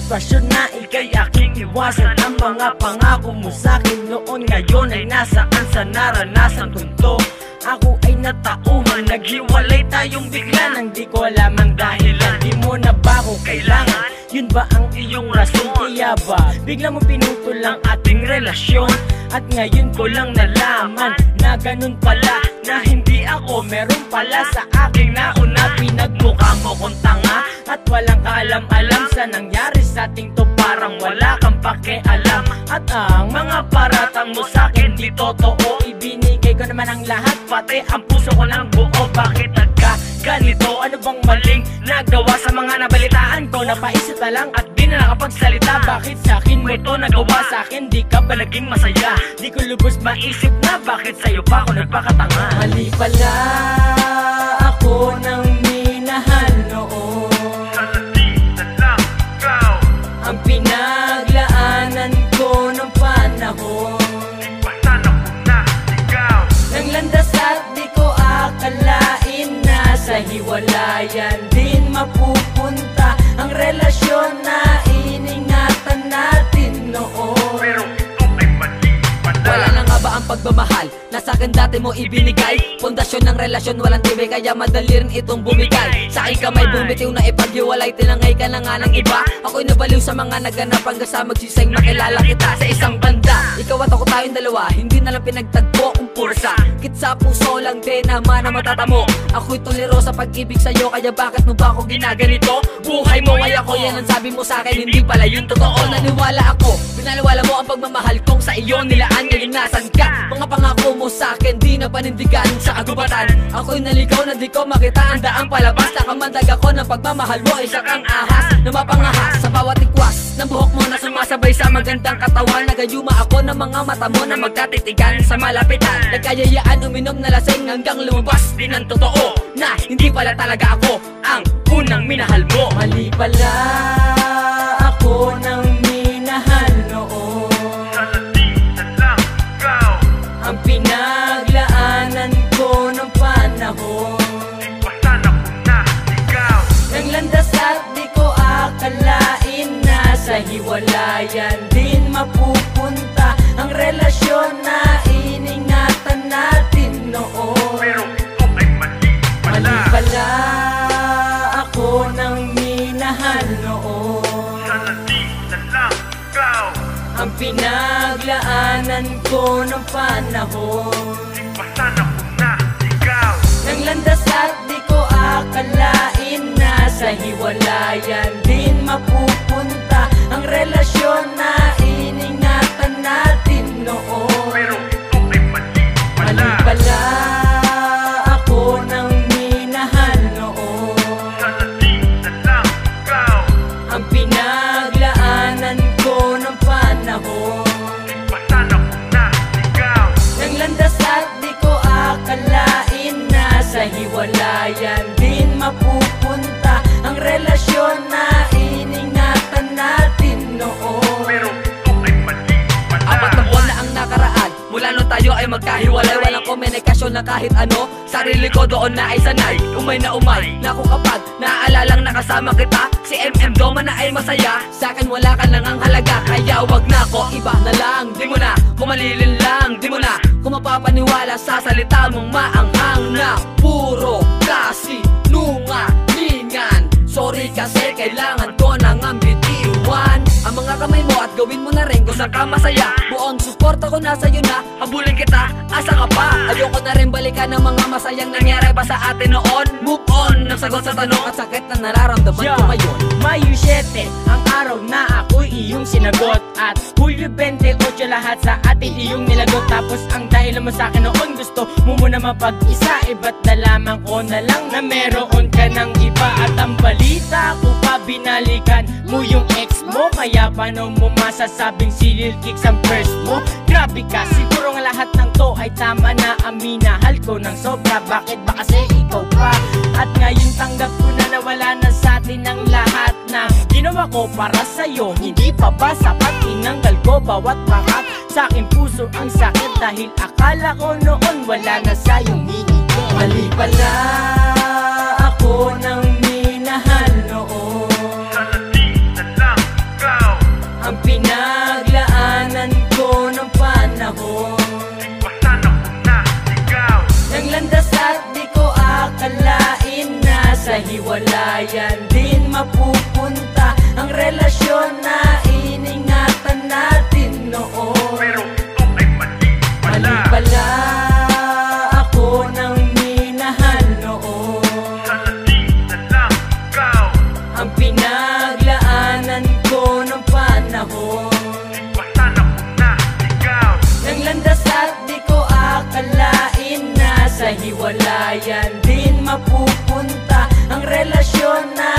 sitwasyon na ika'y aking iwasan. Ang mga pangako mo sa'kin noon ngayon ay nasaan sa naranasan kong to. Ako ay natauhan, naghiwalay tayong bigla nang di ko alam ang dahilan. Di mo na ba ako kailangan? Yun ba ang iyong rason? Kaya ba bigla mo pinutol ang ating relasyon? At ngayon ko lang nalaman na ganun pala, na hindi ako meron pala sa aking nauna. Pinagmukha mo kong tanga at walang kaalam-alam sa nangyari sa ating to. Parang wala kang pakialam at ang mga paratang mo sa'kin di totoo. Ibinigay ko naman ang lahat, pati ang puso ko ng buo. Bakit ganito? Ano bang maling nagawa sa mga nabalitaan ko? Napaisip na lang at di na nakapagsalita. Bakit sa'kin mo ito nagawa? Sa'kin di ka ba naging masaya? Di ko lubos maisip na bakit sa'yo pa ako nagpakatanga. Mali pala ako nang minahal noon. Ang pinaglaanan ko ng panahon, nang landas at di ko akalain na sa hiwalayan din mapupunta ang relasyon na iningatan natin noon. Pero ito ay mali pala. Wala na nga ba ang pagmamahal na sa'kin dati mo ibinigay? Pundasyon ng relasyon walang tibay, kaya madali rin itong bumigay. Sa aking kamay bumitiw na ipaghiwalay, tinangay ka na nga ng iba. Ako'y nabaliw sa mga naganap hanggang sa magsisayang makilala kita sa isang banda. Ikaw at ako tayong dalawa, hindi na lang pinagtagpo kung pursa. Kit sa puso lang din naman na matatamo. Ako'y tuliro sa pag-ibig sa'yo, kaya bakit mo ba ako ginaganito? Buhay mo kaya ko, yan ang sabi mo sa'kin, hindi pala yun totoo. Naniwala ako, pinaliwala mo ang pagmamahal kong sa iyo nilaan. Ngayon nasan ka? Mga pangako mo sa'kin di na panindigan sa kagubatan. Ako'y naligaw na di ko makita ang daang palabas. Nakamandag ako ng pagmamahal mo, isa kang ahas na mapangahas sa bawat ikwas ng buhok mo na sumasabay sa magandang katawan. Nagayuma ako ng mga mata mo na magkatitigan sa malapitan. Nagkayayaan uminom na lasing hanggang lumabas din ang totoo na hindi pala talaga ako ang unang minahal mo. Mali pala ako nang minahal noon. Ang pinaglaanan ko ng panahon, nang landas at di ko akalain na sa hiwalayan din mapupunta ang relasyon na iningatan natin noon. Pero ito ay mali pala. Mali pala ako nang minahal noon. Ang pinaglaanan ko ng panahon, nang landas at di ko akalain na sa hiwalayan din mapupunta ang relasyon na iningatan natin noon. Pero ito ay mali pala. Mali pala ako nang minahal noon. Ang pinaglaanan ko ng panahon, nang landas at di ko akalain na sa hiwalayan din mapupunta ang relasyon na iningatan natin noon. Pero ito ay mali pala. 4 na buwan na ang nakaraan mula nung tayo ay magkahiwalay. Walang komunikasyon na kahit ano, sarili ko doon na ay sanay. Umay na ako kapag naaalala nakasama kita. Si Doma na ay masaya, sa'kin wala ka nang ang halaga. Kaya wag na ko, iba na lang. Di mo na, kumalilin lang. Di mo na, kung mapapaniwala sa salita mong maanghang na puro kasinungalingan. Sorry kasi kailangan ko nang ang bitiwan ang mga kamay mo at gawin mo na rin kung saan ka masaya. Buong suporta ko nasa iyo na, habulin kita, asa ka pa? Ayoko na rin balikan ng mga masayang nangyari pa sa atin noon. Move on, ng sagot sa tanong at sakit na nararamdaman ko ngayon. Mayo 7, ang araw na ako'y iyong sinagot. At Hulyo 28, lahat sa atin iyong nilagot. Tapos ang dahilan mo sa'kin noon, gusto mo muna mapag-isa. Iba't nalaman ko na lang na meron ka ng iba. At ang balita ko pa, binalikan mo yung ex mo. Kaya paano mo masasabing si Lil Kicks ang first mo? Grabe ka, siguro nga lahat ng to ay tama na. Minahal ko ng sobra, bakit ba kasi ikaw pa? At ngayon tanggap ko na nawala na sa atin ang lahat na ginawa ko para sa'yo. Hindi pa ba sapat? Tinanggal ko bawat pangat sa aking puso ang sakit. Dahil akala ko noon wala na sa'yong hihigit. Mali pala ako nang minahal noon. hiwalayan din mapupunta ang relasyon na iningatan natin noon. Pero ito ay mali pala. Mali pala ako nang minahal noon. Sana di na lang ikaw Ang pinaglaanan ko ng panahon. di pa sana ko na ikaw. Nang landas at di ko akalain na sa hiwalayan din mapupunta ang relasyon na